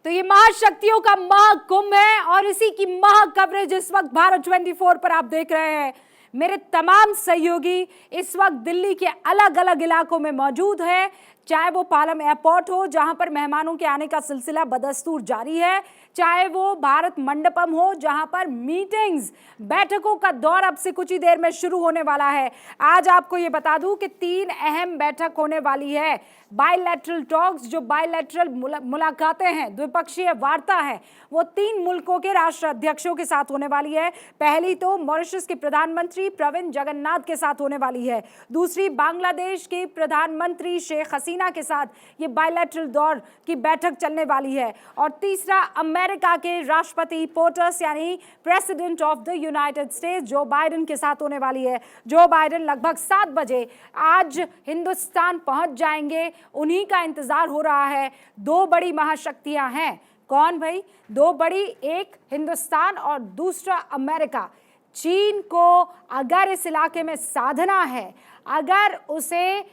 तो ये महाशक्तियों का महाकुंभ है और इसी की महा कवरेज इस वक्त भारत 24 पर आप देख रहे हैं। मेरे तमाम सहयोगी इस वक्त दिल्ली के अलग अलग इलाकों में मौजूद हैं, चाहे वो पालम एयरपोर्ट हो जहां पर मेहमानों के आने का सिलसिला बदस्तूर जारी है, चाहे वो भारत मंडपम हो जहां पर मीटिंग्स बैठकों का दौर अब से कुछ ही देर में शुरू होने वाला है। आज आपको ये बता दूं कि 3 अहम बैठक होने वाली है। बायलैटरल टॉक्स, जो बायलैटरल मुलाकातें हैं, द्विपक्षीय वार्ता है, वो 3 मुल्कों के राष्ट्राध्यक्षों के साथ होने वाली है। पहली तो मॉरिशस के प्रधानमंत्री प्रविंद जगन्नाथ के साथ होने वाली है, दूसरी बांग्लादेश के प्रधानमंत्री शेख हसीना के साथ ये बायलैटरल दौर की बैठक चलने वाली है, और तीसरा अमेरिका के राष्ट्रपति पोटस यानी president of the United states Joe Biden के साथ होने वाली है। जो बाइडेन लगभग 7 बजे आज हिंदुस्तान पहुंच जाएंगे, उन्हीं का इंतजार हो रहा है। 2 बड़ी महाशक्तियां हैं। कौन भाई? 2 बड़ी, एक हिंदुस्तान और दूसरा अमेरिका। चीन को अगर इस इलाके में साधना है, अगर उसे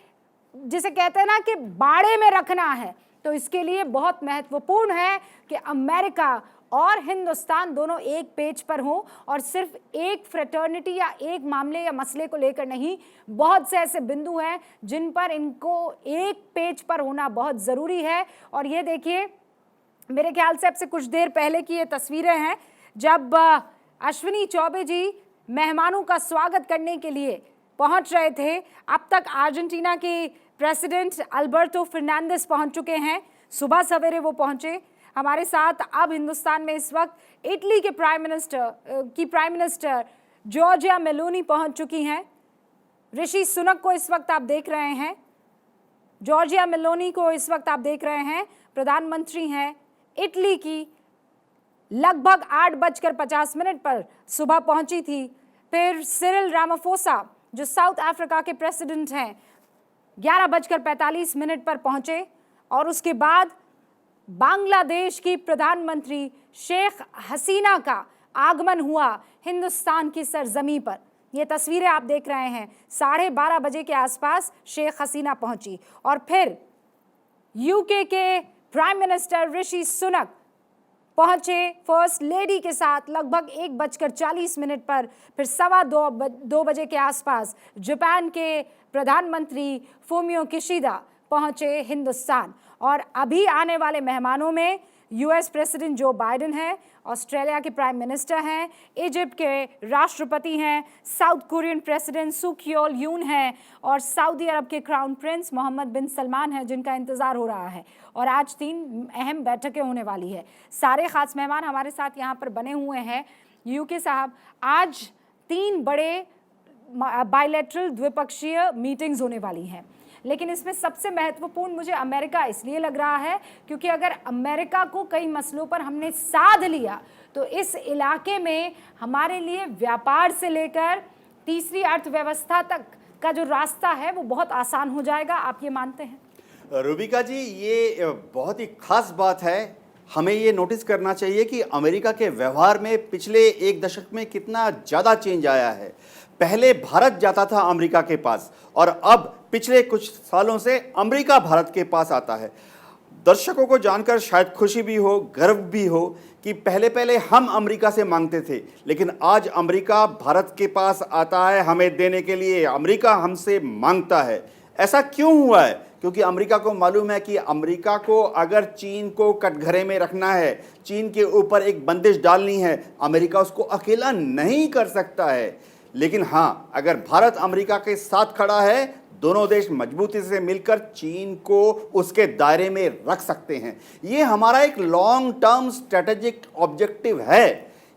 जिसे कहते हैं ना कि बाड़े में रखना है, तो इसके लिए बहुत महत्वपूर्ण है कि अमेरिका और हिंदुस्तान दोनों एक पेज पर हों, और सिर्फ एक फ्रेटर्निटी या एक मामले या मसले को लेकर नहीं। बहुत से ऐसे बिंदु हैं जिन पर इनको एक पेज पर होना बहुत ज़रूरी है। और ये देखिए, मेरे ख्याल से अब से कुछ देर पहले की ये तस्वीरें हैं जब अश्विनी चौबे जी मेहमानों का स्वागत करने के लिए पहुंच रहे थे। अब तक अर्जेंटीना के प्रेसिडेंट अल्बर्टो फर्नांडिस पहुंच चुके हैं, सुबह सवेरे वो पहुंचे हमारे साथ। अब हिंदुस्तान में इस वक्त इटली के प्राइम मिनिस्टर जॉर्जिया मेलोनी पहुंच चुकी हैं। ऋषि सुनक को इस वक्त आप देख रहे हैं, जॉर्जिया मेलोनी को इस वक्त आप देख रहे हैं, प्रधानमंत्री हैं इटली की। लगभग 8:50 पर सुबह पहुंची थी। फिर सिरिल रामाफोसा जो साउथ अफ्रीका के प्रेसिडेंट हैं 11:45 पर पहुंचे, और उसके बाद बांग्लादेश की प्रधानमंत्री शेख हसीना का आगमन हुआ हिंदुस्तान की सरजमी पर। ये तस्वीरें आप देख रहे हैं, 12:30 बजे के आसपास शेख हसीना पहुंची, और फिर यूके के प्राइम मिनिस्टर ऋषि सुनक पहुंचे फर्स्ट लेडी के साथ लगभग 1:40 पर। फिर 2:15 बजे के आसपास जापान के प्रधानमंत्री फूमियो किशिदा पहुंचे हिंदुस्तान। और अभी आने वाले मेहमानों में यूएस प्रेसिडेंट जो बाइडेन है, ऑस्ट्रेलिया के प्राइम मिनिस्टर हैं, इजिप्ट के राष्ट्रपति हैं, साउथ कोरियन प्रेसिडेंट सू क्योल यून हैं, और सऊदी अरब के क्राउन प्रिंस मोहम्मद बिन सलमान हैं, जिनका इंतज़ार हो रहा है। और आज 3 अहम बैठकें होने वाली है। सारे ख़ास मेहमान हमारे साथ यहाँ पर बने हुए हैं। यूके साहब, आज 3 बड़े बायलैटरल द्विपक्षीय मीटिंग्स होने वाली हैं, लेकिन इसमें सबसे महत्वपूर्ण मुझे अमेरिका इसलिए लग रहा है क्योंकि अगर अमेरिका को कई मसलों पर हमने साध लिया तो इस इलाके में हमारे लिए व्यापार से लेकर तीसरी अर्थव्यवस्था तक का जो रास्ता है वो बहुत आसान हो जाएगा। आप ये मानते हैं? रूबिका जी, ये बहुत ही खास बात है। हमें ये नोटिस करना चाहिए कि अमेरिका के व्यवहार में पिछले 1 दशक में कितना ज़्यादा चेंज आया है। पहले भारत जाता था अमेरिका के पास, और अब पिछले कुछ सालों से अमेरिका भारत के पास आता है। दर्शकों को जानकर शायद खुशी भी हो, गर्व भी हो कि पहले हम अमेरिका से मांगते थे, लेकिन आज अमेरिका भारत के पास आता है हमें देने के लिए। अमेरिका हमसे मांगता है। ऐसा क्यों हुआ है? क्योंकि अमेरिका को मालूम है कि अमेरिका को अगर चीन को कटघरे में रखना है, चीन के ऊपर एक बंदिश डालनी है, अमेरिका उसको अकेला नहीं कर सकता है। लेकिन हाँ, अगर भारत अमेरिका के साथ खड़ा है, दोनों देश मजबूती से मिलकर चीन को उसके दायरे में रख सकते हैं। ये हमारा एक लॉन्ग टर्म स्ट्रेटेजिक ऑब्जेक्टिव है।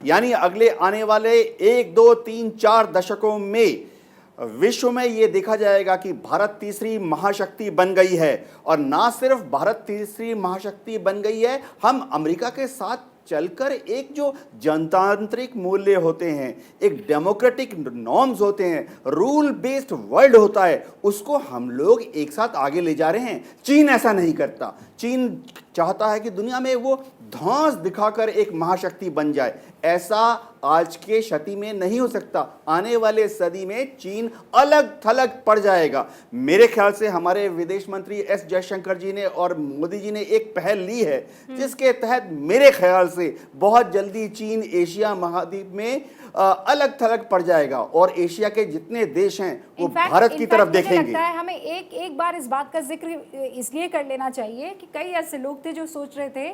यानी अगले आने वाले 1, 2, 3, 4 दशकों में विश्व में ये देखा जाएगा कि भारत तीसरी महाशक्ति बन गई है। और ना सिर्फ भारत तीसरी महाशक्ति बन गई है, हम अमेरिका के साथ चलकर एक जो जनतांत्रिक मूल्य होते हैं, एक डेमोक्रेटिक नॉर्म्स होते हैं, रूल बेस्ड वर्ल्ड होता है, उसको हम लोग एक साथ आगे ले जा रहे हैं। चीन ऐसा नहीं करता। चीन चाहता है कि दुनिया में वो धौंस दिखाकर एक महाशक्ति बन जाए। ऐसा आज के शती में नहीं हो सकता। आने वाले सदी में चीन अलग थलग पड़ जाएगा। मेरे ख्याल से हमारे विदेश मंत्री एस जयशंकर जी ने और मोदी जी ने एक पहल ली है जिसके तहत मेरे ख्याल से बहुत जल्दी चीन एशिया महाद्वीप में अलग थलग पड़ जाएगा और एशिया के जितने देश हैं वो भारत की तरफ मुझे देखेंगे। लगता है हमें एक बार इस बात का जिक्र इसलिए कर लेना चाहिए कि कई ऐसे लोग थे जो सोच रहे थे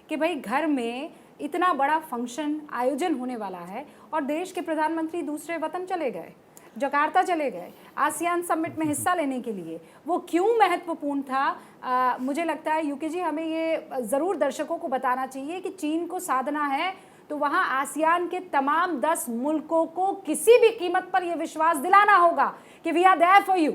कि भाई घर में इतना बड़ा फंक्शन आयोजन होने वाला है और देश के प्रधानमंत्री दूसरे वतन चले गए, जकार्ता चले गए आसियान समिट में हिस्सा लेने के लिए। वो क्यों महत्वपूर्ण था? मुझे लगता है यूके जी हमें ये ज़रूर दर्शकों को बताना चाहिए कि चीन को साधना है तो वहाँ आसियान के तमाम 10 मुल्कों को किसी भी कीमत पर यह विश्वास दिलाना होगा कि we are there for you.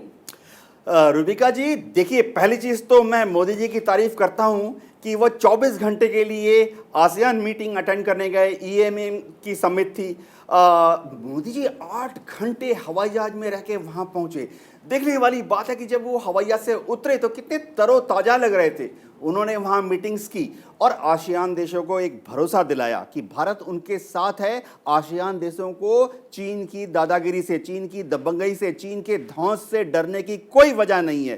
Rubika ji, देखिए, पहली चीज़ तो मैं मोदी जी की तारीफ करता हूं कि वो 24 घंटे के लिए आसियान मीटिंग अटेंड करने गए। ईएमएम की समिट थी। मोदी जी 8 घंटे हवाई जहाज में रह के वहाँ पहुँचे। देखने वाली बात है कि जब वो हवाई जहाज से उतरे तो कितने तरोताज़ा लग रहे थे। उन्होंने वहाँ मीटिंग्स की और आसियान देशों को एक भरोसा दिलाया कि भारत उनके साथ है। आसियान देशों को चीन की दादागिरी से, चीन की दबंगई से, चीन के धौंस से डरने की कोई वजह नहीं है।